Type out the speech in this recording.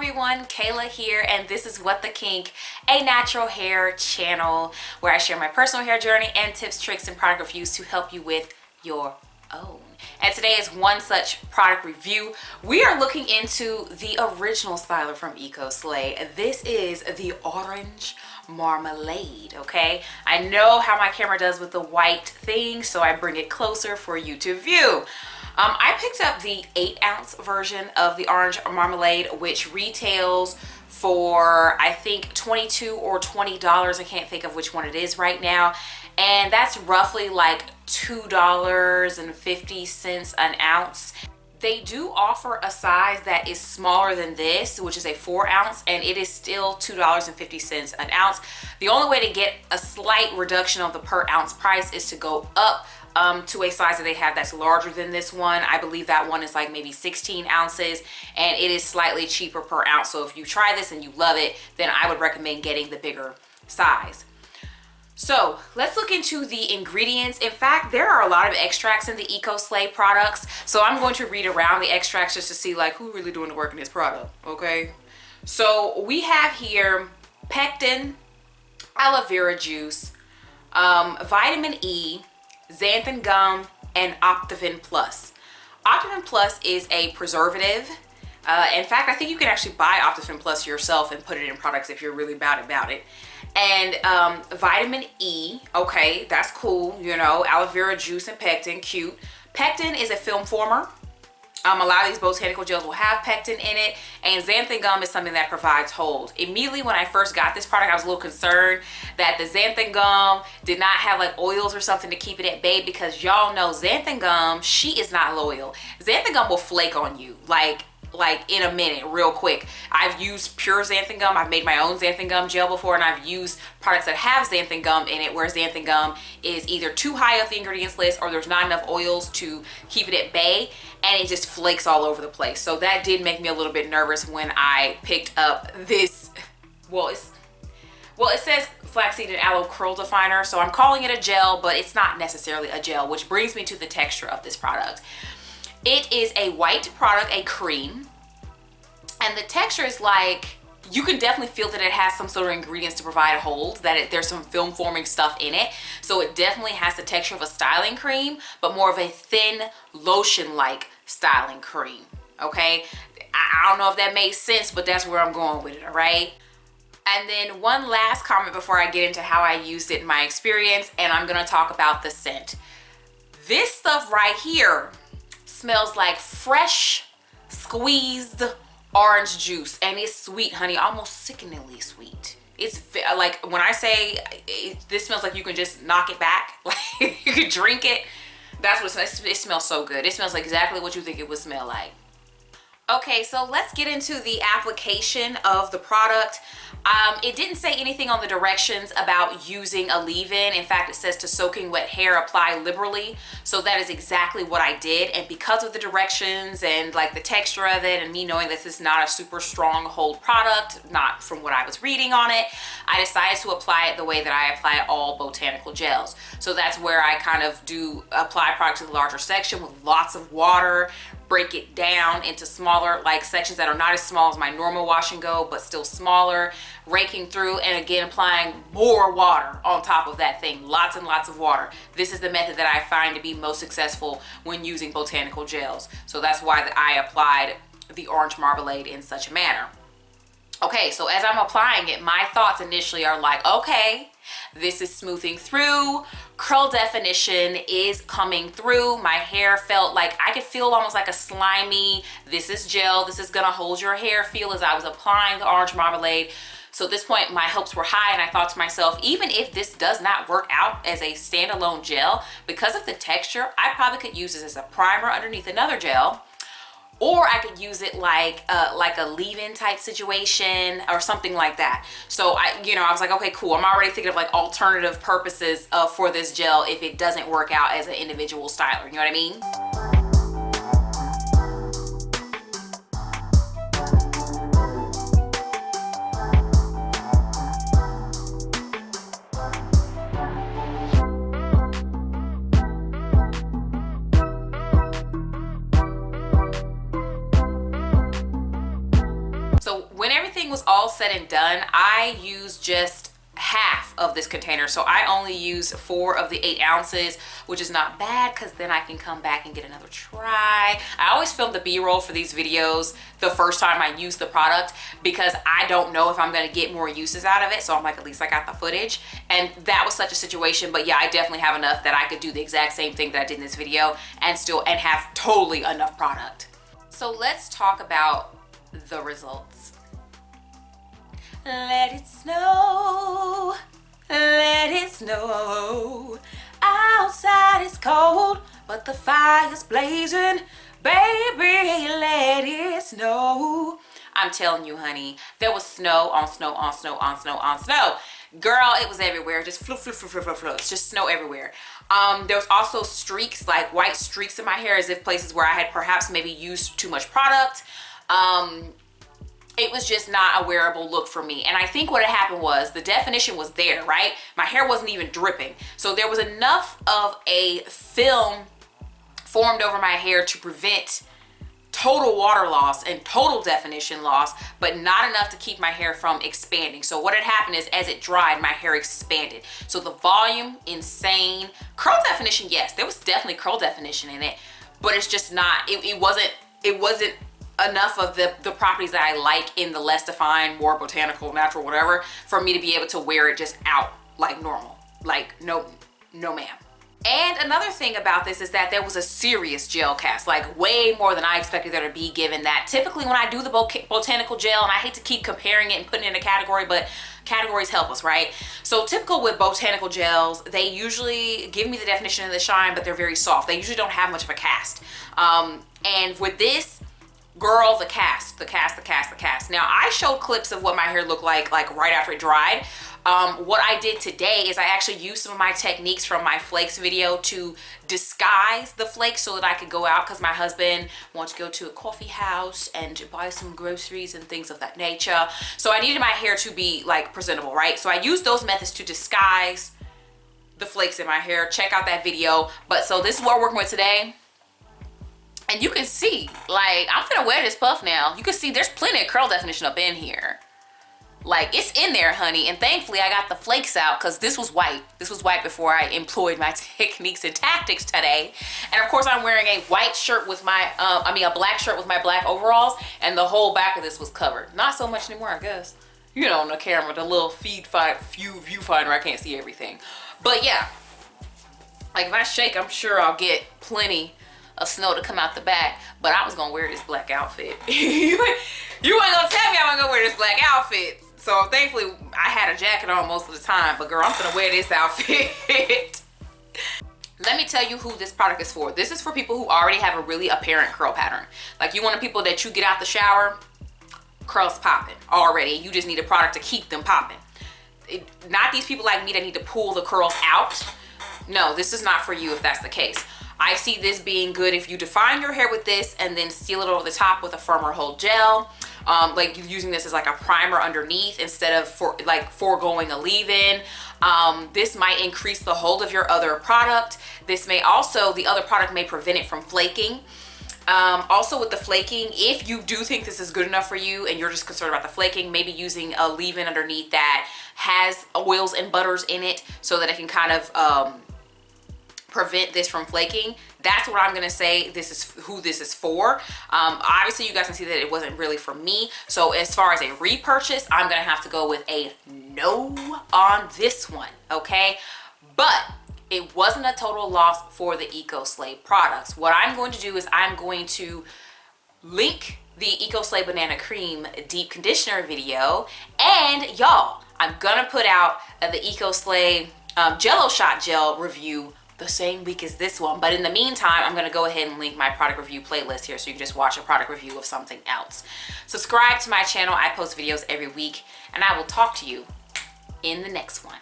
everyone, Kayla here, and this is What the Kink, a natural hair channel where I share my personal hair journey and tips, tricks, and product reviews to help you with your own. And today is one such product review. We are looking into the original styler from EcoSlay. This is the Orange Marmalade, okay? I know how my camera does with the white thing, so I bring it closer for you to view. I picked up the 8-ounce version of the Orange Marmalade, which retails for I think $22 or $20. I can't think of which one it is right now. And that's roughly like $2.50 an ounce. They do offer a size that is smaller than this, which is a 4-ounce, and it is still $2.50 an ounce. The only way to get a slight reduction of the per ounce price is to go up to a size that they have that's larger than this one. I believe that one is like maybe 16 ounces, and it is slightly cheaper per ounce. So if you try this and you love it, then I would recommend getting the bigger size. So let's look into the ingredients. In fact, there are a lot of extracts in the EcoSlay products. So I'm going to read around the extracts just to see like who's really doing the work in this product, okay? So we have here pectin, aloe vera juice, vitamin E, xanthan gum, and Optivin Plus. Optivin Plus is a preservative. In fact, I think you can actually buy Optivin Plus yourself and put it in products if you're really about it. And vitamin E, okay, that's cool, you know, aloe vera juice and pectin, cute. Pectin is a film former. A lot of these botanical gels will have pectin in it, and xanthan gum is something that provides hold. Immediately when I first got this product, I was a little concerned that the xanthan gum did not have like oils or something to keep it at bay, because y'all know xanthan gum, she is not loyal. Xanthan gum will flake on you like in a minute, real quick. I've used pure xanthan gum. I've made my own xanthan gum gel before, and I've used products that have xanthan gum in it where xanthan gum is either too high up the ingredients list or there's not enough oils to keep it at bay, and it just flakes all over the place. So that did make me a little bit nervous when I picked up this. Well, it says flaxseed and aloe curl definer, so I'm calling it a gel, but it's not necessarily a gel, which brings me to the texture of this product. It is a white product, a cream, and the texture is like, you can definitely feel that it has some sort of ingredients to provide a hold, that there's some film forming stuff in it. So it definitely has the texture of a styling cream, but more of a thin lotion-like styling cream, okay? I don't know if that makes sense, but that's where I'm going with it, all right? And then one last comment before I get into how I used it in my experience, and I'm gonna talk about the scent. This stuff right here smells like fresh squeezed orange juice, and it's sweet, honey, almost sickeningly sweet. It's like, when I say this smells like you can just knock it back, like you could drink it. That's what it smells. It smells so good. It smells like exactly what you think it would smell like. Okay, so let's get into the application of the product. It didn't say anything on the directions about using a leave-in. In fact, it says to soaking wet hair, apply liberally. So that is exactly what I did. And because of the directions and like the texture of it, and me knowing this is not a super strong hold product, not from what I was reading on it, I decided to apply it the way that I apply all botanical gels. So that's where I kind of do apply product to the larger section with lots of water, break it down into smaller like sections that are not as small as my normal wash and go, but still smaller, raking through, and again applying more water on top of that thing. Lots and lots of water. This is the method that I find to be most successful when using botanical gels. So that's why I applied the Orange Marmalade in such a manner. Okay, so as I'm applying it, my thoughts initially are like, okay, this is smoothing through, curl definition is coming through. My hair felt like, I could feel almost like a slimy, this is gel, this is gonna hold your hair feel as I was applying the Orange Marmalade. So at this point, my hopes were high, and I thought to myself, even if this does not work out as a standalone gel, because of the texture, I probably could use this as a primer underneath another gel, or I could use it like a leave-in type situation or something like that. So I was like, okay, cool. I'm already thinking of like alternative purposes for this gel if it doesn't work out as an individual styler. You know what I mean? said and done, I use just half of this container. So I only use 4 of the 8 ounces, which is not bad because then I can come back and get another try. I always film the B-roll for these videos the first time I use the product because I don't know if I'm going to get more uses out of it. So I'm like, at least I got the footage. And that was such a situation. But yeah, I definitely have enough that I could do the exact same thing that I did in this video and have totally enough product. So let's talk about the results. Let it snow, let it snow. Outside is cold, but the fire's blazing. Baby, let it snow. I'm telling you, honey, there was snow on snow on snow on snow on snow. Girl, it was everywhere. Just flu. It's just snow everywhere. There was also streaks, like white streaks in my hair, as if places where I had perhaps maybe used too much product. It was just not a wearable look for me. And I think what had happened was the definition was there, right? My hair wasn't even dripping. So there was enough of a film formed over my hair to prevent total water loss and total definition loss, but not enough to keep my hair from expanding. So what had happened is as it dried, my hair expanded. So the volume, insane. Curl definition, yes, there was definitely curl definition in it, but it's just not, it wasn't enough of the properties that I like in the less defined, more botanical, natural, whatever, for me to be able to wear it just out like normal. Like, no ma'am. And another thing about this is that there was a serious gel cast, like way more than I expected there to be, given that typically when I do the botanical gel, and I hate to keep comparing it and putting it in a category, but categories help us, right? So typical with botanical gels, they usually give me the definition of the shine, but they're very soft. They usually don't have much of a cast. And with this, girl, the cast. Now, I showed clips of what my hair looked like right after it dried. What I did today is I actually used some of my techniques from my flakes video to disguise the flakes so that I could go out, because my husband wants to go to a coffee house and buy some groceries and things of that nature. So I needed my hair to be like presentable, right? So I used those methods to disguise the flakes in my hair. Check out that video. But so this is what we're working with today. And you can see, like, I'm gonna wear this puff now. You can see there's plenty of curl definition up in here. Like, it's in there, honey. And thankfully, I got the flakes out because this was white. This was white before I employed my techniques and tactics today. And of course, I'm wearing a white shirt with my, a black shirt with my black overalls. And the whole back of this was covered. Not so much anymore, I guess. You know, on the camera, the little viewfinder, I can't see everything. But yeah, like if I shake, I'm sure I'll get plenty of snow to come out the back, but I was gonna wear this black outfit. You ain't gonna tell me I wasn't gonna wear this black outfit. So thankfully I had a jacket on most of the time, but girl, I'm gonna wear this outfit. Let me tell you who this product is for. This is for people who already have a really apparent curl pattern. Like you want the people that you get out the shower, curls popping already. You just need a product to keep them popping. Not these people like me that need to pull the curls out. No, this is not for you if that's the case. I see this being good if you define your hair with this and then seal it over the top with a firmer hold gel. Like using this as like a primer underneath instead of foregoing a leave-in. This might increase the hold of your other product. This may also, the other product may prevent it from flaking. Also with the flaking, if you do think this is good enough for you and you're just concerned about the flaking, maybe using a leave-in underneath that has oils and butters in it so that it can kind of prevent this from flaking. That's what I'm gonna say this is who this is for. Obviously you guys can see that it wasn't really for me, so as far as a repurchase, I'm gonna have to go with a no on this one, okay? But it wasn't a total loss for the EcoSlay products. What I'm going to do is I'm going to link the EcoSlay Banana Cream Deep Conditioner video, and y'all, I'm gonna put out the EcoSlay Jello Shot Gel review the same week as this one. But in the meantime, I'm gonna go ahead and link my product review playlist here so you can just watch a product review of something else. Subscribe to my channel. I post videos every week, and I will talk to you in the next one.